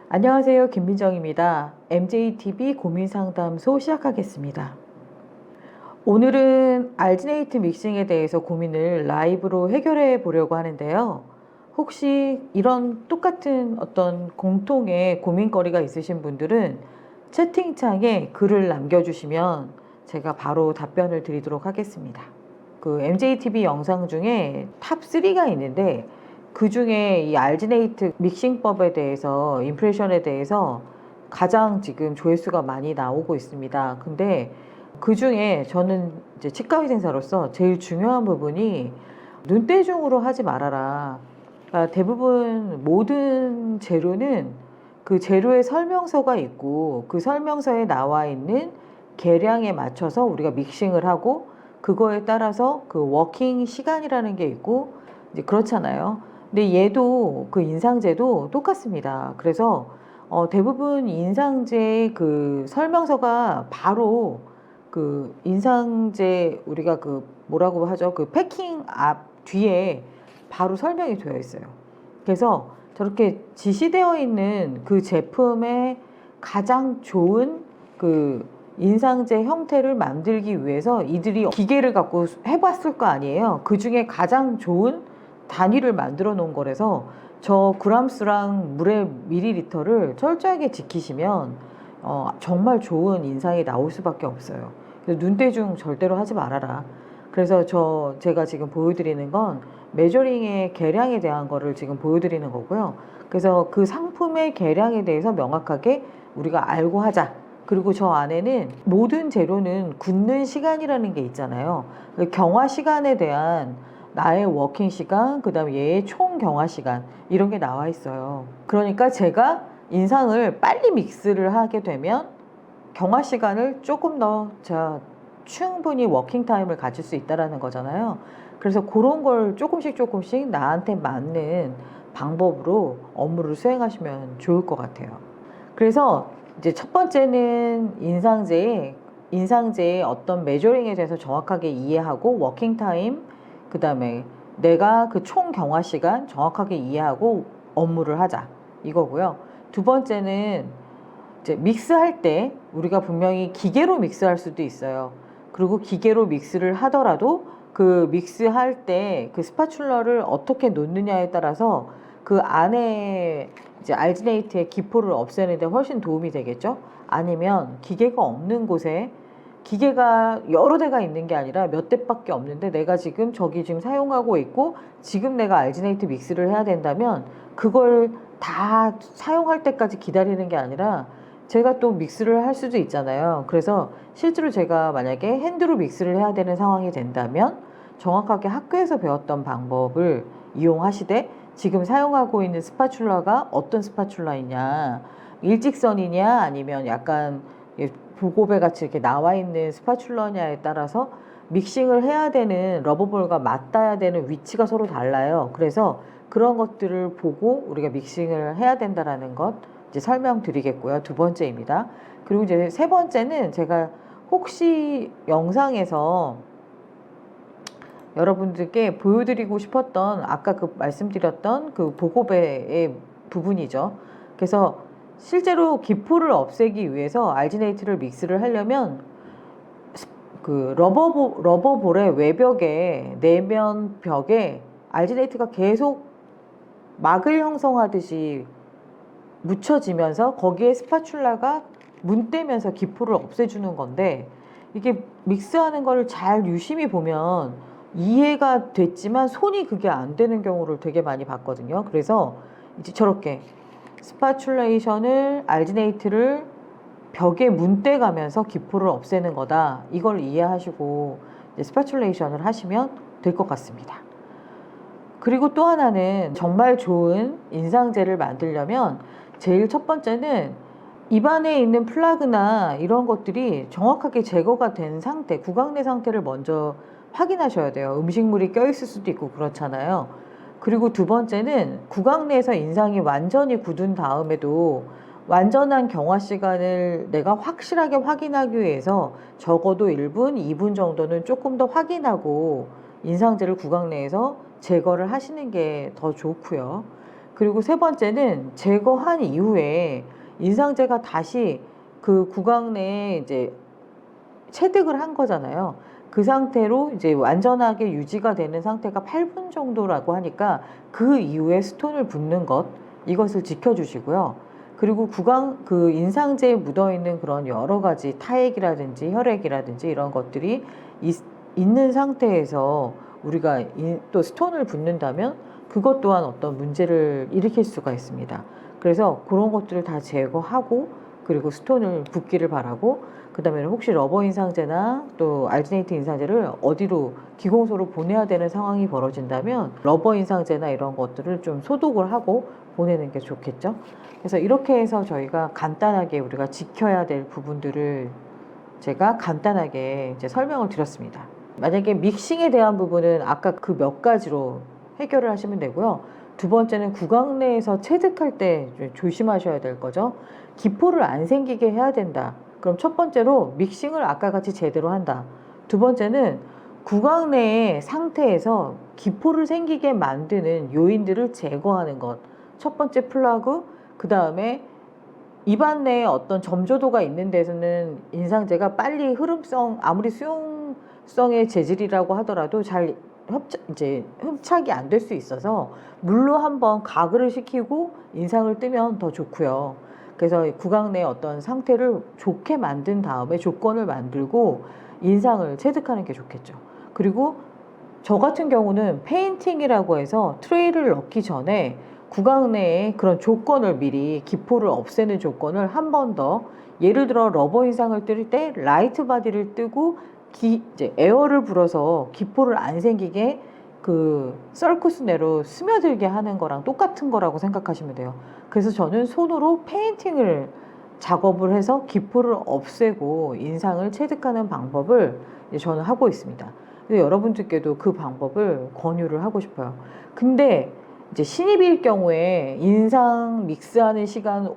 안녕하세요. 김민정입니다. MJTV 고민상담소 시작하겠습니다. 오늘은 알지네이트 믹싱에 대해서 고민을 라이브로 해결해 보려고 하는데요. 혹시 이런 똑같은 어떤 공통의 고민거리가 있으신 분들은 채팅창에 글을 남겨주시면 제가 바로 답변을 드리도록 하겠습니다. 그 MJTV 영상 중에 탑3가 있는데 그 중에 이 알지네이트 믹싱법에 대해서 임프레션에 대해서 가장 지금 조회수가 많이 나오고 있습니다. 근데 그 중에 저는 이제 치과의생사로서 제일 중요한 부분이 눈대중으로 하지 말아라. 그러니까 대부분 모든 재료는 그 재료의 설명서가 있고 그 설명서에 나와 있는 계량에 맞춰서 우리가 믹싱을 하고 그거에 따라서 그 워킹 시간이라는 게 있고 이제 그렇잖아요. 근데 얘도 그 인상제도 똑같습니다. 그래서 대부분 인상제 그 설명서가 바로 그 인상제 우리가 그 뭐라고 하죠? 그 패킹 앞 뒤에 바로 설명이 되어 있어요. 그래서 저렇게 지시되어 있는 그 제품의 가장 좋은 그 인상제 형태를 만들기 위해서 이들이 기계를 갖고 해봤을 거 아니에요. 그 중에 가장 좋은 단위를 만들어 놓은 거라서 저 그람수랑 물의 미리리터를 철저하게 지키시면 정말 좋은 인상이 나올 수밖에 없어요. 눈대중 절대로 하지 말아라. 그래서 제가 지금 보여드리는 건 메저링의 계량에 대한 거를 지금 보여드리는 거고요. 그래서 그 상품의 계량에 대해서 명확하게 우리가 알고 하자. 그리고 저 안에는 모든 재료는 굳는 시간이라는 게 있잖아요. 그 경화 시간에 대한 나의 워킹 시간, 그 다음에 얘의 총 경화 시간 이런 게 나와 있어요. 그러니까 제가 인상을 빨리 믹스를 하게 되면 경화 시간을 조금 더 제가 충분히 워킹 타임을 가질 수 있다라는 거잖아요. 그래서 그런 걸 조금씩 나한테 맞는 방법으로 업무를 수행하시면 좋을 것 같아요. 그래서 이제 첫 번째는 인상제의 어떤 메저링에 대해서 정확하게 이해하고 워킹 타임, 그 다음에 내가 그 총 경화 시간 정확하게 이해하고 업무를 하자 이거고요. 두 번째는 이제 믹스할 때 우리가 분명히 기계로 믹스할 수도 있어요. 그리고 기계로 믹스를 하더라도 그 믹스할 때 그 스파츌러를 어떻게 놓느냐에 따라서 그 안에 이제 알지네이트의 기포를 없애는 데 훨씬 도움이 되겠죠. 아니면 기계가 없는 곳에 기계가 여러 대가 있는 게 아니라 몇 대밖에 없는데 내가 지금 저기 지금 사용하고 있고 지금 내가 알지네이트 믹스를 해야 된다면 그걸 다 사용할 때까지 기다리는 게 아니라 제가 또 믹스를 할 수도 있잖아요. 그래서 실제로 제가 만약에 핸드로 믹스를 해야 되는 상황이 된다면 정확하게 학교에서 배웠던 방법을 이용하시되 지금 사용하고 있는 스파츌러가 어떤 스파츌러이냐, 일직선이냐 아니면 약간 보고배 같이 이렇게 나와 있는 스파츌러냐에 따라서 믹싱을 해야 되는 러버볼과 맞닿아야 되는 위치가 서로 달라요. 그래서 그런 것들을 보고 우리가 믹싱을 해야 된다라는 것 이제 설명드리겠고요. 두 번째입니다. 그리고 이제 세 번째는 제가 혹시 영상에서 여러분들께 보여드리고 싶었던 아까 그 말씀드렸던 그 보고배의 부분이죠. 그래서 실제로 기포를 없애기 위해서 알지네이트를 믹스를 하려면 그 러버볼의 외벽에 내면 벽에 알지네이트가 계속 막을 형성하듯이 묻혀지면서 거기에 스파츌라가 문대면서 기포를 없애주는 건데 이게 믹스하는 거를 잘 유심히 보면 이해가 됐지만 손이 그게 안 되는 경우를 되게 많이 봤거든요. 그래서 이제 저렇게 스파츌레이션을 알지네이트를 벽에 문대 가면서 기포를 없애는 거다. 이걸 이해하시고 이제 스파츌레이션을 하시면 될 것 같습니다. 그리고 또 하나는 정말 좋은 인상제를 만들려면 제일 첫 번째는 입안에 있는 플라그나 이런 것들이 정확하게 제거가 된 상태, 구강내 상태를 먼저 확인하셔야 돼요. 음식물이 껴있을 수도 있고 그렇잖아요. 그리고 두 번째는 구강내에서 인상이 완전히 굳은 다음에도 완전한 경화 시간을 내가 확실하게 확인하기 위해서 적어도 1분, 2분 정도는 조금 더 확인하고 인상제를 구강내에서 제거를 하시는 게 더 좋고요. 그리고 세 번째는 제거한 이후에 인상제가 다시 그 구강 내에 이제 체득을 한 거잖아요. 그 상태로 이제 완전하게 유지가 되는 상태가 8분 정도라고 하니까 그 이후에 스톤을 붓는 것, 이것을 지켜주시고요. 그리고 구강 그 인상제에 묻어 있는 그런 여러 가지 타액이라든지 혈액이라든지 이런 것들이 있는 상태에서 우리가 또 스톤을 붓는다면 그것 또한 어떤 문제를 일으킬 수가 있습니다. 그래서 그런 것들을 다 제거하고 그리고 스톤을 붓기를 바라고, 그 다음에 혹시 러버 인상제나 또 알지네이트 인상제를 어디로 기공소로 보내야 되는 상황이 벌어진다면 러버 인상제나 이런 것들을 좀 소독을 하고 보내는 게 좋겠죠. 그래서 이렇게 해서 저희가 간단하게 우리가 지켜야 될 부분들을 제가 간단하게 이제 설명을 드렸습니다. 만약에 믹싱에 대한 부분은 아까 그 몇 가지로 해결을 하시면 되고요. 두 번째는 구강 내에서 체득할 때 조심하셔야 될 거죠. 기포를 안 생기게 해야 된다. 그럼 첫 번째로 믹싱을 아까 같이 제대로 한다. 두 번째는 구강 내의 상태에서 기포를 생기게 만드는 요인들을 제거하는 것. 첫 번째 플러그, 그 다음에 입안 내에 어떤 점조도가 있는 데서는 인상제가 빨리 흐름성, 아무리 수용성의 재질이라고 하더라도 잘 흡착이 안 될 수 있어서 물로 한번 가글을 시키고 인상을 뜨면 더 좋고요. 그래서 구강 내 어떤 상태를 좋게 만든 다음에 조건을 만들고 인상을 체득하는 게 좋겠죠. 그리고 저 같은 경우는 페인팅이라고 해서 트레이를 넣기 전에 구강 내에 그런 조건을 미리 기포를 없애는 조건을 한 번 더, 예를 들어 러버 인상을 뜰 때 라이트 바디를 뜨고 이제 에어를 불어서 기포를 안 생기게 그 썰쿠스 내로 스며들게 하는 거랑 똑같은 거라고 생각하시면 돼요. 그래서 저는 손으로 페인팅을 작업을 해서 기포를 없애고 인상을 체득하는 방법을 저는 하고 있습니다. 그래서 여러분들께도 그 방법을 권유를 하고 싶어요. 근데 이제 신입일 경우에 인상 믹스하는 시간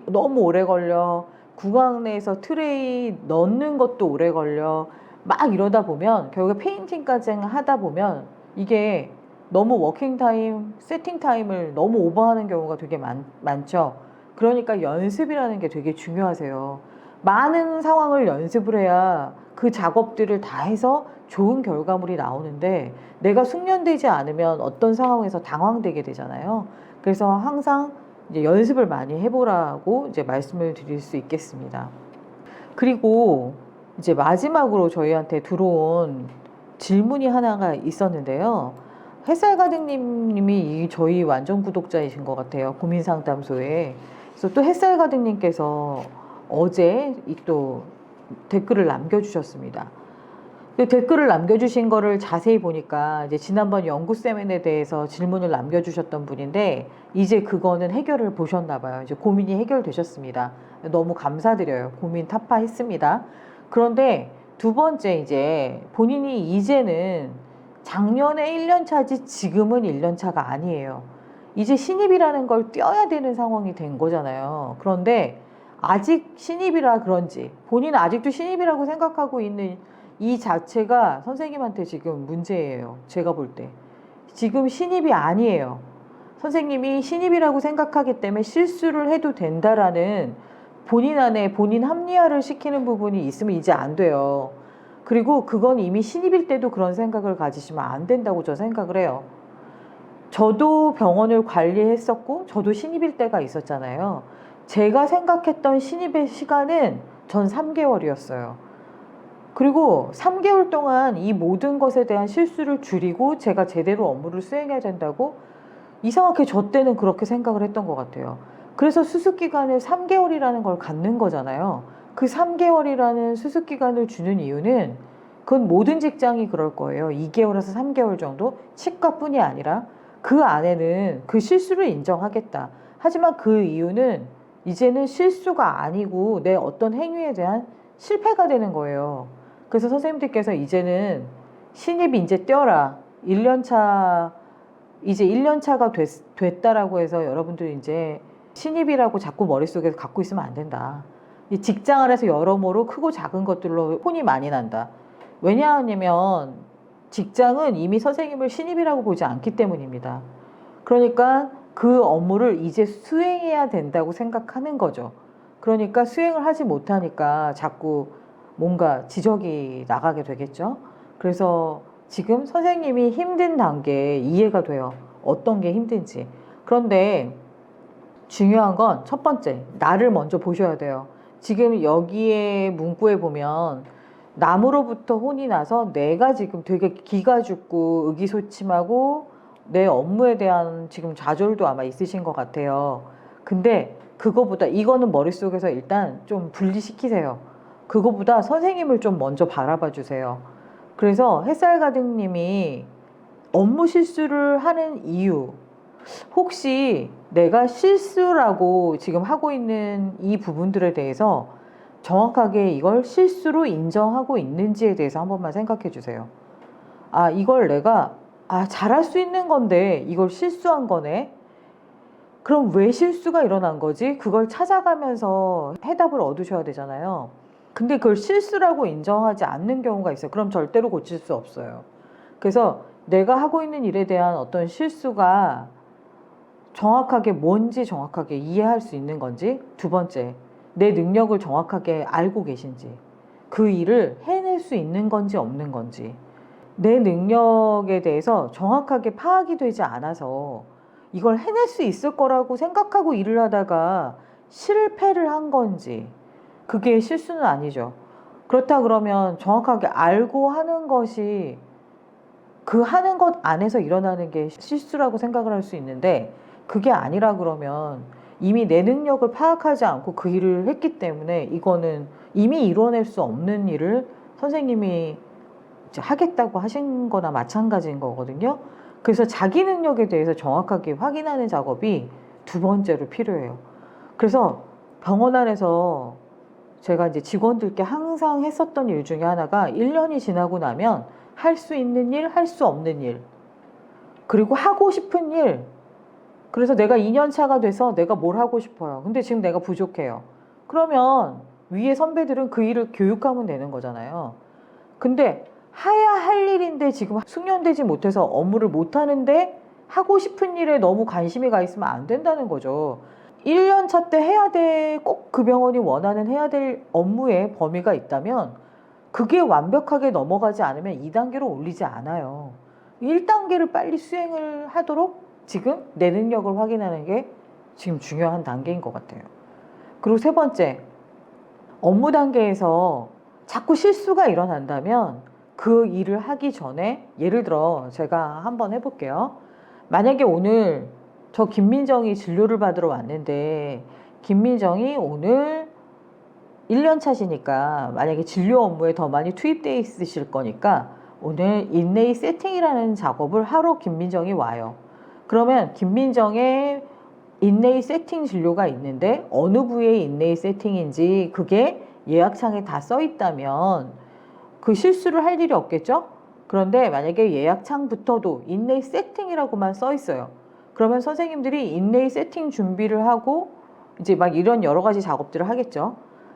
너무 오래 걸려, 구강 내에서 트레이 넣는 것도 오래 걸려, 막 이러다 보면 결국에 페인팅까지 하다 보면 이게 너무 워킹 타임, 세팅 타임을 너무 오버하는 경우가 되게 많죠. 그러니까 연습이라는 게 되게 중요하세요. 많은 상황을 연습을 해야 그 작업들을 다 해서 좋은 결과물이 나오는데, 내가 숙련되지 않으면 어떤 상황에서 당황되게 되잖아요. 그래서 항상 이제 연습을 많이 해보라고 이제 말씀을 드릴 수 있겠습니다. 그리고 이제 마지막으로 저희한테 들어온 질문이 하나가 있었는데요. 햇살가득님이 저희 완전 구독자이신 것 같아요. 고민상담소에. 그래서 또 햇살가득님께서 어제 또 댓글을 남겨주셨습니다. 댓글을 남겨주신 거를 자세히 보니까 이제 지난번 연구세면에 대해서 질문을 남겨주셨던 분인데 이제 그거는 해결을 보셨나 봐요. 이제 고민이 해결되셨습니다. 너무 감사드려요. 고민 타파했습니다. 그런데 두 번째, 이제 본인이 이제는 작년에 1년 차지 지금은 1년 차가 아니에요. 이제 신입이라는 걸 떼어야 되는 상황이 된 거잖아요. 그런데 아직 신입이라 그런지 본인은 아직도 신입이라고 생각하고 있는 이 자체가 선생님한테 지금 문제예요. 제가 볼 때. 지금 신입이 아니에요. 선생님이 신입이라고 생각하기 때문에 실수를 해도 된다라는 본인 안에 본인 합리화를 시키는 부분이 있으면 이제 안 돼요. 그리고 그건 이미 신입일 때도 그런 생각을 가지시면 안 된다고 저 생각을 해요. 저도 병원을 관리했었고 저도 신입일 때가 있었잖아요. 제가 생각했던 신입의 시간은 전 3개월이었어요. 그리고 3개월 동안 이 모든 것에 대한 실수를 줄이고 제가 제대로 업무를 수행해야 된다고 이상하게 저 때는 그렇게 생각을 했던 것 같아요. 그래서 수습기간을 3개월이라는 걸 갖는 거잖아요. 그 3개월이라는 수습기간을 주는 이유는 그건 모든 직장이 그럴 거예요. 2개월에서 3개월 정도, 치과뿐이 아니라 그 안에는 그 실수를 인정하겠다. 하지만 그 이유는 이제는 실수가 아니고 내 어떤 행위에 대한 실패가 되는 거예요. 그래서 선생님들께서 이제는 신입이 이제 떼어라. 1년차, 이제 1년차가 됐다라고 해서 여러분들 이제 신입이라고 자꾸 머릿속에 갖고 있으면 안 된다. 이 직장 안에서 여러모로 크고 작은 것들로 혼이 많이 난다. 왜냐하면 직장은 이미 선생님을 신입이라고 보지 않기 때문입니다. 그러니까 그 업무를 이제 수행해야 된다고 생각하는 거죠. 그러니까 수행을 하지 못하니까 자꾸 뭔가 지적이 나가게 되겠죠. 그래서 지금 선생님이 힘든 단계에 이해가 돼요. 어떤 게 힘든지. 그런데 중요한 건 첫 번째, 나를 먼저 보셔야 돼요. 지금 여기에 문구에 보면 남으로부터 혼이 나서 내가 지금 되게 기가 죽고 의기소침하고 내 업무에 대한 지금 좌절도 아마 있으신 것 같아요. 근데 그거보다 이거는 머릿속에서 일단 좀 분리시키세요. 그거보다 선생님을 좀 먼저 바라봐 주세요. 그래서 햇살가득님이 업무 실수를 하는 이유, 혹시 내가 실수라고 지금 하고 있는 이 부분들에 대해서 정확하게 이걸 실수로 인정하고 있는지에 대해서 한 번만 생각해 주세요. 아, 이걸 내가 잘할 수 있는 건데 이걸 실수한 거네. 그럼 왜 실수가 일어난 거지? 그걸 찾아가면서 해답을 얻으셔야 되잖아요. 근데 그걸 실수라고 인정하지 않는 경우가 있어요. 그럼 절대로 고칠 수 없어요. 그래서 내가 하고 있는 일에 대한 어떤 실수가 정확하게 뭔지 정확하게 이해할 수 있는 건지, 두 번째, 내 능력을 정확하게 알고 계신지, 그 일을 해낼 수 있는 건지 없는 건지, 내 능력에 대해서 정확하게 파악이 되지 않아서 이걸 해낼 수 있을 거라고 생각하고 일을 하다가 실패를 한 건지, 그게 실수는 아니죠. 그렇다 그러면 정확하게 알고 하는 것이 그 하는 것 안에서 일어나는 게 실수라고 생각을 할 수 있는데, 그게 아니라 그러면 이미 내 능력을 파악하지 않고 그 일을 했기 때문에 이거는 이미 이뤄낼 수 없는 일을 선생님이 이제 하겠다고 하신 거나 마찬가지인 거거든요. 그래서 자기 능력에 대해서 정확하게 확인하는 작업이 두 번째로 필요해요. 그래서 병원 안에서 제가 이제 직원들께 항상 했었던 일 중에 하나가 1년이 지나고 나면 할 수 있는 일, 할 수 없는 일, 그리고 하고 싶은 일. 그래서 내가 2년 차가 돼서 내가 뭘 하고 싶어요. 근데 지금 내가 부족해요. 그러면 위에 선배들은 그 일을 교육하면 되는 거잖아요. 근데 해야 할 일인데 지금 숙련되지 못해서 업무를 못 하는데 하고 싶은 일에 너무 관심이 가 있으면 안 된다는 거죠. 1년 차 때 해야 될, 꼭 그 병원이 원하는 해야 될 업무의 범위가 있다면 그게 완벽하게 넘어가지 않으면 2단계로 올리지 않아요. 1단계를 빨리 수행을 하도록 지금 내 능력을 확인하는 게 지금 중요한 단계인 것 같아요. 그리고 세 번째, 업무 단계에서 자꾸 실수가 일어난다면 그 일을 하기 전에, 예를 들어 제가 한번 해볼게요. 만약에 오늘 저 김민정이 진료를 받으러 왔는데 김민정이 오늘 1년 차시니까 만약에 진료 업무에 더 많이 투입되어 있으실 거니까 오늘 인레이 세팅이라는 작업을 하러 김민정이 와요. 그러면 김민정의 인레이 세팅 진료가 있는데 어느 부위의 인레이 세팅인지 그게 예약창에 다 써 있다면 그 실수를 할 일이 없겠죠? 그런데 만약에 예약창부터도 인레이 세팅이라고만 써 있어요. 그러면 선생님들이 인레이 세팅 준비를 하고 이제 막 이런 여러 가지 작업들을 하겠죠.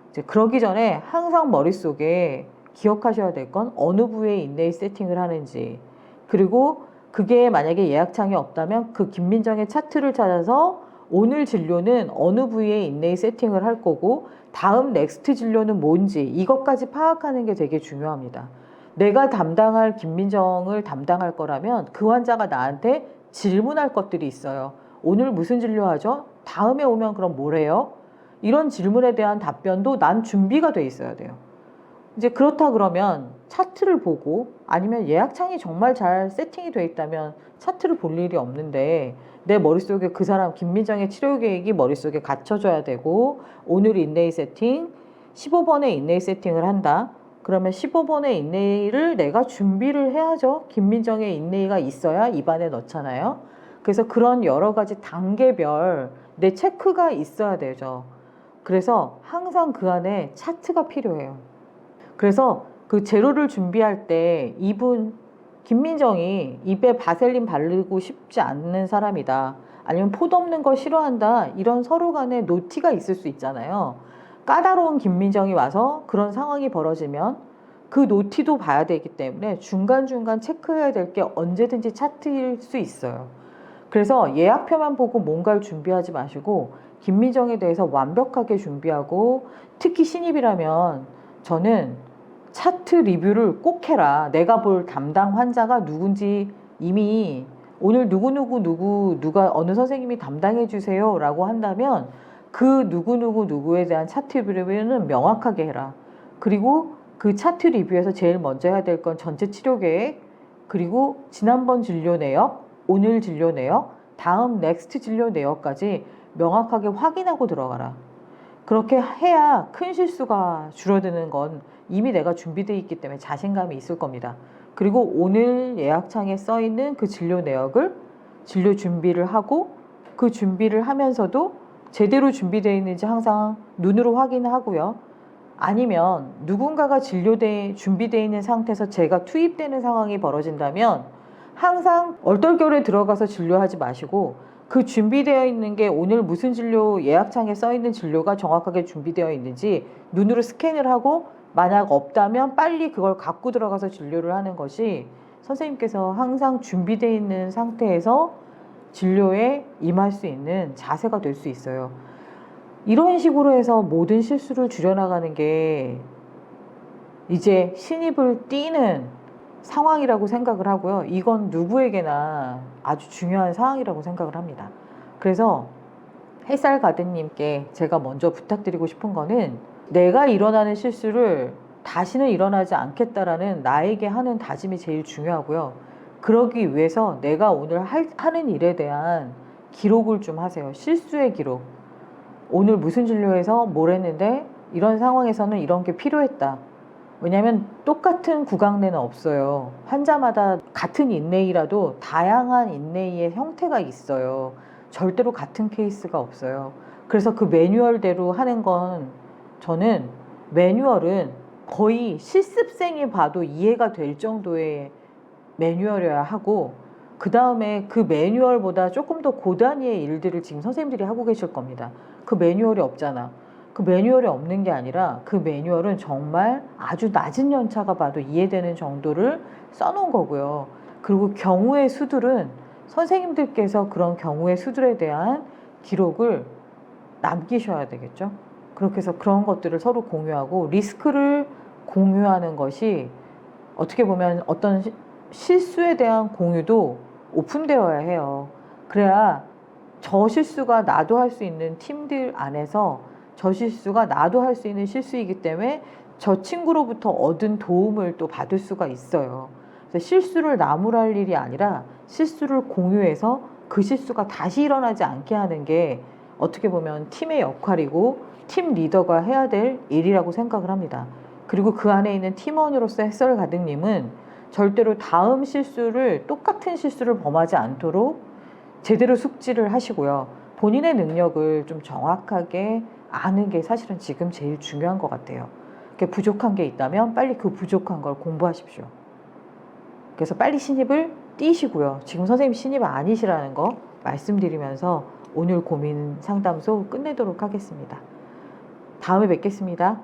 이제 그러기 전에 항상 머릿속에 기억하셔야 될 건 어느 부위에 인레이 세팅을 하는지, 그리고 그게 만약에 예약창이 없다면 그 김민정의 차트를 찾아서 오늘 진료는 어느 부위에 인레이 세팅을 할 거고 다음 넥스트 진료는 뭔지 이것까지 파악하는 게 되게 중요합니다. 내가 담당할 김민정을 담당할 거라면 그 환자가 나한테 질문할 것들이 있어요. 오늘 무슨 진료하죠? 다음에 오면 그럼 뭘 해요? 이런 질문에 대한 답변도 난 준비가 돼 있어야 돼요. 이제 그렇다 그러면 차트를 보고, 아니면 예약창이 정말 잘 세팅이 돼 있다면 차트를 볼 일이 없는데 내 머릿속에 그 사람 김민정의 치료 계획이 머릿속에 갇혀져야 되고, 오늘 인레이 세팅 15번의 인레이 세팅을 한다. 그러면 15번의 인레이를 내가 준비를 해야죠. 김민정의 인레이가 있어야 입안에 넣잖아요. 그래서 그런 여러 가지 단계별 내 체크가 있어야 되죠. 그래서 항상 그 안에 차트가 필요해요. 그래서 그 제로를 준비할 때 이분 김민정이 입에 바셀린 바르고 싶지 않는 사람이다, 아니면 포도 없는 걸 싫어한다, 이런 서로 간에 노티가 있을 수 있잖아요. 까다로운 김민정이 와서 그런 상황이 벌어지면 그 노티도 봐야 되기 때문에 중간중간 체크해야 될 게 언제든지 차트일 수 있어요. 그래서 예약표만 보고 뭔가를 준비하지 마시고 김미정에 대해서 완벽하게 준비하고, 특히 신입이라면 저는 차트 리뷰를 꼭 해라. 내가 볼 담당 환자가 누군지 이미 오늘 누가 어느 선생님이 담당해 주세요 라고 한다면 그 누구에 대한 차트 리뷰는 명확하게 해라. 그리고 그 차트 리뷰에서 제일 먼저 해야 될 건 전체 치료 계획, 그리고 지난번 진료 내역, 오늘 진료 내역, 다음 넥스트 진료 내역까지 명확하게 확인하고 들어가라. 그렇게 해야 큰 실수가 줄어드는 건 이미 내가 준비되어 있기 때문에 자신감이 있을 겁니다. 그리고 오늘 예약창에 써 있는 그 진료 내역을 진료 준비를 하고, 그 준비를 하면서도 제대로 준비되어 있는지 항상 눈으로 확인하고요. 아니면 누군가가 준비되어 있는 상태에서 제가 투입되는 상황이 벌어진다면 항상 얼떨결에 들어가서 진료하지 마시고, 그 준비되어 있는 게 오늘 무슨 진료 예약창에 써 있는 진료가 정확하게 준비되어 있는지 눈으로 스캔을 하고, 만약 없다면 빨리 그걸 갖고 들어가서 진료를 하는 것이 선생님께서 항상 준비되어 있는 상태에서 진료에 임할 수 있는 자세가 될 수 있어요. 이런 식으로 해서 모든 실수를 줄여나가는 게 이제 신입을 띄는 상황이라고 생각을 하고요. 이건 누구에게나 아주 중요한 상황이라고 생각을 합니다. 그래서 햇살 가든님께 제가 먼저 부탁드리고 싶은 거는, 내가 일어나는 실수를 다시는 일어나지 않겠다라는 나에게 하는 다짐이 제일 중요하고요. 그러기 위해서 내가 오늘 하는 일에 대한 기록을 좀 하세요. 실수의 기록. 오늘 무슨 진료에서 뭘 했는데 이런 상황에서는 이런 게 필요했다. 왜냐하면 똑같은 구강내는 없어요. 환자마다 같은 인레이라도 다양한 인레이의 형태가 있어요. 절대로 같은 케이스가 없어요. 그래서 그 매뉴얼대로 하는 건, 저는 매뉴얼은 거의 실습생이 봐도 이해가 될 정도의 매뉴얼이어야 하고, 그 다음에 그 매뉴얼보다 조금 더 고단위의 일들을 지금 선생님들이 하고 계실 겁니다. 그 매뉴얼이 없잖아. 그 매뉴얼이 없는 게 아니라 그 매뉴얼은 정말 아주 낮은 연차가 봐도 이해되는 정도를 써놓은 거고요. 그리고 경우의 수들은 선생님들께서 그런 경우의 수들에 대한 기록을 남기셔야 되겠죠. 그렇게 해서 그런 것들을 서로 공유하고, 리스크를 공유하는 것이 어떻게 보면 어떤 실수에 대한 공유도 오픈되어야 해요. 그래야 저 실수가 나도 할 수 있는 팀들 안에서 저 실수가 나도 할 수 있는 실수이기 때문에 저 친구로부터 얻은 도움을 또 받을 수가 있어요. 그래서 실수를 나무랄 일이 아니라 실수를 공유해서 그 실수가 다시 일어나지 않게 하는 게 어떻게 보면 팀의 역할이고 팀 리더가 해야 될 일이라고 생각을 합니다. 그리고 그 안에 있는 팀원으로서 햇설 가득님은 절대로 다음 실수를, 똑같은 실수를 범하지 않도록 제대로 숙지를 하시고요. 본인의 능력을 좀 정확하게 아는 게 사실은 지금 제일 중요한 것 같아요. 부족한 게 있다면 빨리 그 부족한 걸 공부하십시오. 그래서 빨리 신입을 띄시고요. 지금 선생님 신입 아니시라는 거 말씀드리면서 오늘 고민 상담소 끝내도록 하겠습니다. 다음에 뵙겠습니다.